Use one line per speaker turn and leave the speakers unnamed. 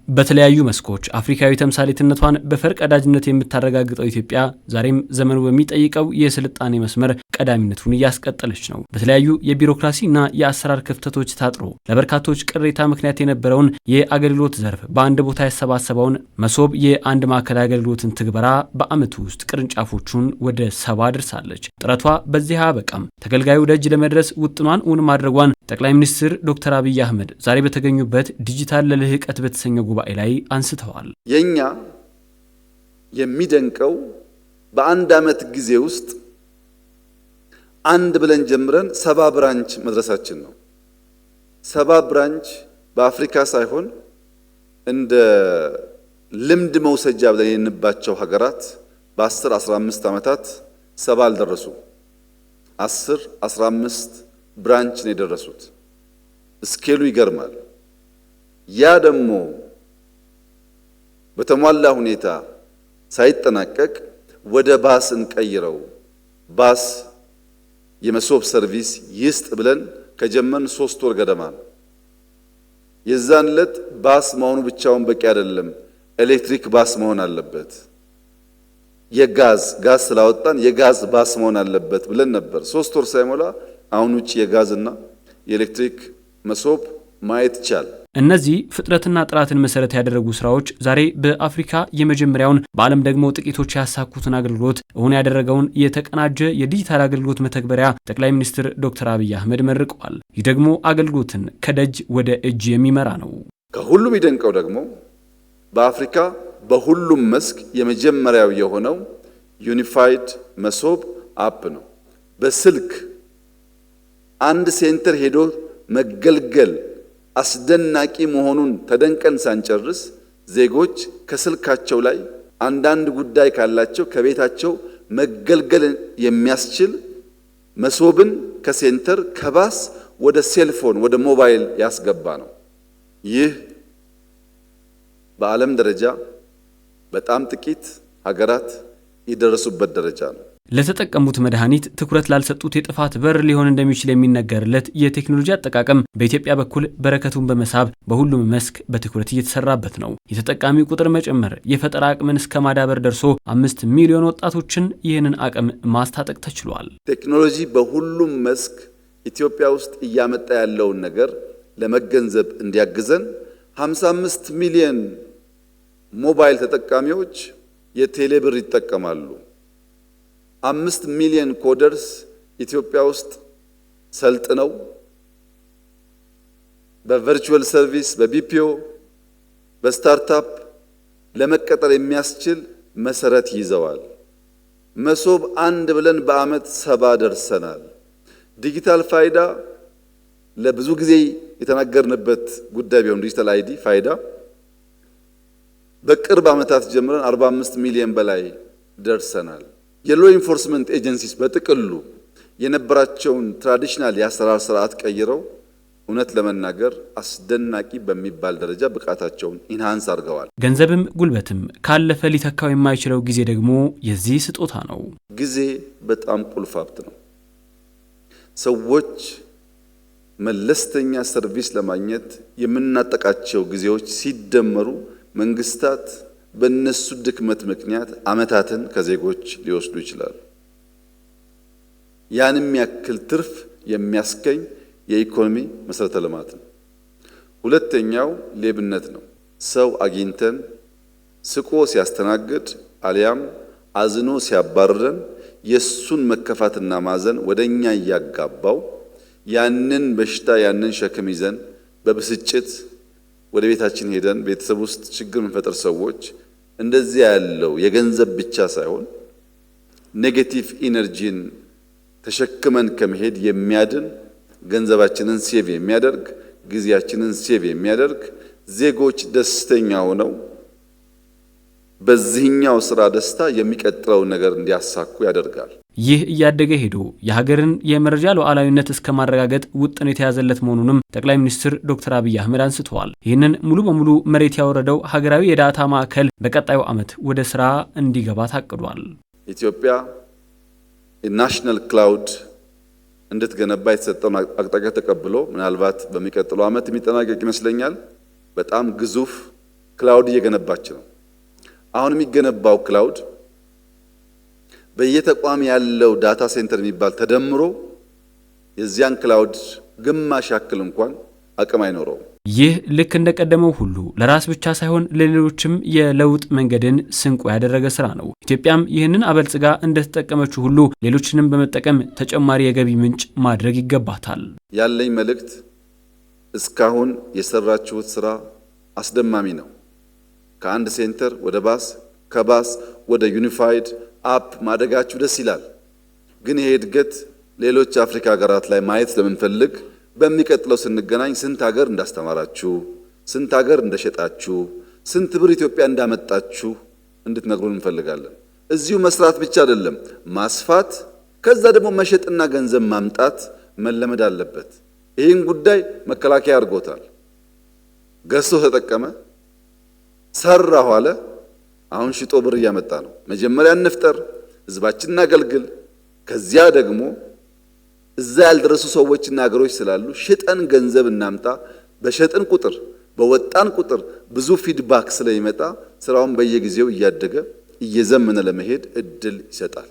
በተለያዩ መስኮች አፍሪካዊ ተምሳሌትነቷን በፈርቀዳጅነት የምታረጋግጠው ኢትዮጵያ ዛሬም ዘመኑ በሚጠይቀው የስልጣኔ መስመር ቀዳሚነቱን እያስቀጠለች ነው። በተለያዩ የቢሮክራሲና የአሰራር ክፍተቶች ታጥሮ ለበርካቶች ቅሬታ ምክንያት የነበረውን የአገልግሎት ዘርፍ በአንድ ቦታ ያሰባሰበውን መሶብ የአንድ ማዕከል አገልግሎትን ትግበራ በዓመቱ ውስጥ ቅርንጫፎቹን ወደ 70 አድርሳለች። ጥረቷ በዚህ አያበቃም። ተገልጋዩ ደጅ ለመድረስ ውጥኗን እውን ማድረጓን ጠቅላይ ሚኒስትር ዶክተር አብይ አህመድ ዛሬ በተገኙበት ዲጂታል ለልህቀት በተሰኘው ጉባኤ ላይ አንስተዋል።
የኛ የሚደንቀው በአንድ ዓመት ጊዜ ውስጥ አንድ ብለን ጀምረን 70 ብራንች መድረሳችን ነው። 70 ብራንች በአፍሪካ ሳይሆን እንደ ልምድ መውሰጃ ብለን የንባቸው ሀገራት በ10 15 ዓመታት 70 አልደረሱም። 10 15 ብራንች ነው የደረሱት። ስኬሉ ይገርማል። ያ ደግሞ በተሟላ ሁኔታ ሳይጠናቀቅ ወደ ባስ እንቀይረው፣ ባስ የመሶብ ሰርቪስ ይስጥ ብለን ከጀመን 3 ወር ገደማ ነው። የዛን ዕለት ባስ መሆኑ ብቻውን በቂ አይደለም፣ ኤሌክትሪክ ባስ መሆን አለበት። ጋዝ ስላወጣን የጋዝ ባስ መሆን አለበት ብለን ነበር። 3 ወር ሳይሞላ አሁን ውጪ የጋዝና የኤሌክትሪክ መሶብ ማየት ይቻላል።
እነዚህ ፍጥነትና ጥራትን መሰረት ያደረጉ ስራዎች ዛሬ በአፍሪካ የመጀመሪያውን በዓለም ደግሞ ጥቂቶች ያሳኩትን አገልግሎት እውን ያደረገውን የተቀናጀ የዲጂታል አገልግሎት መተግበሪያ ጠቅላይ ሚኒስትር ዶክተር አብይ አህመድ መርቀዋል። ይህ ደግሞ አገልግሎትን ከደጅ ወደ እጅ የሚመራ ነው።
ከሁሉም ይደንቀው ደግሞ በአፍሪካ በሁሉም መስክ የመጀመሪያው የሆነው ዩኒፋይድ መሶብ አፕ ነው። በስልክ አንድ ሴንተር ሄዶ መገልገል አስደናቂ መሆኑን ተደንቀን ሳንጨርስ ዜጎች ከስልካቸው ላይ አንዳንድ ጉዳይ ካላቸው ከቤታቸው መገልገል የሚያስችል መሶብን ከሴንተር ከባስ ወደ ሴልፎን ወደ ሞባይል ያስገባ ነው። ይህ በዓለም ደረጃ በጣም ጥቂት ሀገራት የደረሱበት ደረጃ ነው።
ለተጠቀሙት መድኃኒት ትኩረት ላልሰጡት የጥፋት በር ሊሆን እንደሚችል የሚነገርለት የቴክኖሎጂ አጠቃቀም በኢትዮጵያ በኩል በረከቱን በመሳብ በሁሉም መስክ በትኩረት እየተሰራበት ነው። የተጠቃሚ ቁጥር መጨመር የፈጠራ አቅምን እስከ ማዳበር ደርሶ 5 ሚሊዮን ወጣቶችን ይህንን አቅም ማስታጠቅ ተችሏል።
ቴክኖሎጂ በሁሉም መስክ ኢትዮጵያ ውስጥ እያመጣ ያለውን ነገር ለመገንዘብ እንዲያግዘን 55 ሚሊዮን ሞባይል ተጠቃሚዎች የቴሌብር ይጠቀማሉ። 5 ሚሊዮን ኮደርስ ኢትዮጵያ ውስጥ ሰልጥነው በቨርቹዋል ሰርቪስ፣ በቢፒኦ፣ በስታርታፕ ለመቀጠር የሚያስችል መሰረት ይዘዋል። መሶብ አንድ ብለን በዓመት 70 ደርሰናል። ዲጂታል ፋይዳ ለብዙ ጊዜ የተናገርንበት ጉዳይ ቢሆን ዲጂታል አይዲ ፋይዳ በቅርብ ዓመታት ጀምረን 45 ሚሊዮን በላይ ደርሰናል። የሎ ኢንፎርስመንት ኤጀንሲስ በጥቅሉ የነበራቸውን ትራዲሽናል የአሰራር ስርዓት ቀይረው እውነት ለመናገር አስደናቂ በሚባል ደረጃ ብቃታቸውን ኢንሃንስ አድርገዋል።
ገንዘብም ጉልበትም ካለፈ ሊተካው የማይችለው ጊዜ ደግሞ የዚህ ስጦታ ነው።
ጊዜ በጣም ቁልፍ ሀብት ነው። ሰዎች መለስተኛ ሰርቪስ ለማግኘት የምናጠቃቸው ጊዜዎች ሲደመሩ መንግስታት በእነሱ ድክመት ምክንያት ዓመታትን ከዜጎች ሊወስዱ ይችላሉ። ያንም ያክል ትርፍ የሚያስገኝ የኢኮኖሚ መሰረተ ልማት ነው። ሁለተኛው ሌብነት ነው። ሰው አግኝተን ስቆ ሲያስተናግድ አሊያም አዝኖ ሲያባርረን የሱን መከፋትና ማዘን ወደኛ እያጋባው ያንን በሽታ ያንን ሸክም ይዘን በብስጭት ወደ ቤታችን ሄደን ቤተሰብ ውስጥ ችግር የምንፈጥር ሰዎች እንደዚህ ያለው የገንዘብ ብቻ ሳይሆን ኔጌቲቭ ኢነርጂን ተሸክመን ከመሄድ የሚያድን ገንዘባችንን ሴቭ የሚያደርግ ጊዜያችንን ሴቭ የሚያደርግ ዜጎች ደስተኛ ሆነው በዚህኛው ስራ ደስታ የሚቀጥለው ነገር እንዲያሳኩ ያደርጋል።
ይህ እያደገ ሄዶ የሀገርን የመረጃ ሉዓላዊነት እስከ ማረጋገጥ ውጥን የተያዘለት መሆኑንም ጠቅላይ ሚኒስትር ዶክተር አብይ አህመድ አንስተዋል። ይህንን ሙሉ በሙሉ መሬት ያወረደው ሀገራዊ የዳታ ማዕከል በቀጣዩ ዓመት ወደ ስራ እንዲገባ ታቅዷል።
ኢትዮጵያ ናሽናል ክላውድ እንድትገነባ የተሰጠውን አቅጣጫ ተቀብሎ ምናልባት በሚቀጥለው ዓመት የሚጠናቀቅ ይመስለኛል። በጣም ግዙፍ ክላውድ እየገነባች ነው። አሁን የሚገነባው ክላውድ በየተቋም ያለው ዳታ ሴንተር የሚባል ተደምሮ የዚያን ክላውድ ግማሽ ያክል እንኳን አቅም አይኖረውም።
ይህ ልክ እንደቀደመው ሁሉ ለራስ ብቻ ሳይሆን ለሌሎችም የለውጥ መንገድን ስንቁ ያደረገ ስራ ነው። ኢትዮጵያም ይህንን አበልጽጋ እንደተጠቀመችው ሁሉ ሌሎችንም በመጠቀም ተጨማሪ የገቢ ምንጭ ማድረግ ይገባታል።
ያለኝ መልእክት እስካሁን የሰራችሁት ስራ አስደማሚ ነው። ከአንድ ሴንተር ወደ ባስ፣ ከባስ ወደ ዩኒፋይድ አፕ ማደጋችሁ ደስ ይላል። ግን ይሄ እድገት ሌሎች አፍሪካ ሀገራት ላይ ማየት ስለምንፈልግ በሚቀጥለው ስንገናኝ ስንት ሀገር እንዳስተማራችሁ፣ ስንት ሀገር እንደሸጣችሁ፣ ስንት ብር ኢትዮጵያ እንዳመጣችሁ እንድትነግሩን እንፈልጋለን። እዚሁ መስራት ብቻ አይደለም፣ ማስፋት፣ ከዛ ደግሞ መሸጥና ገንዘብ ማምጣት መለመድ አለበት። ይህን ጉዳይ መከላከያ አድርጎታል። ገዝቶ ተጠቀመ፣ ሰራሁ አለ። አሁን ሽጦ ብር እያመጣ ነው። መጀመሪያ እንፍጠር፣ ህዝባችንን አገልግል። ከዚያ ደግሞ እዛ ያልደረሱ ሰዎችና ሀገሮች ስላሉ ሽጠን ገንዘብ እናምጣ። በሸጥን ቁጥር በወጣን ቁጥር ብዙ ፊድባክ ስለሚመጣ ስራውን በየጊዜው እያደገ እየዘመነ ለመሄድ እድል ይሰጣል።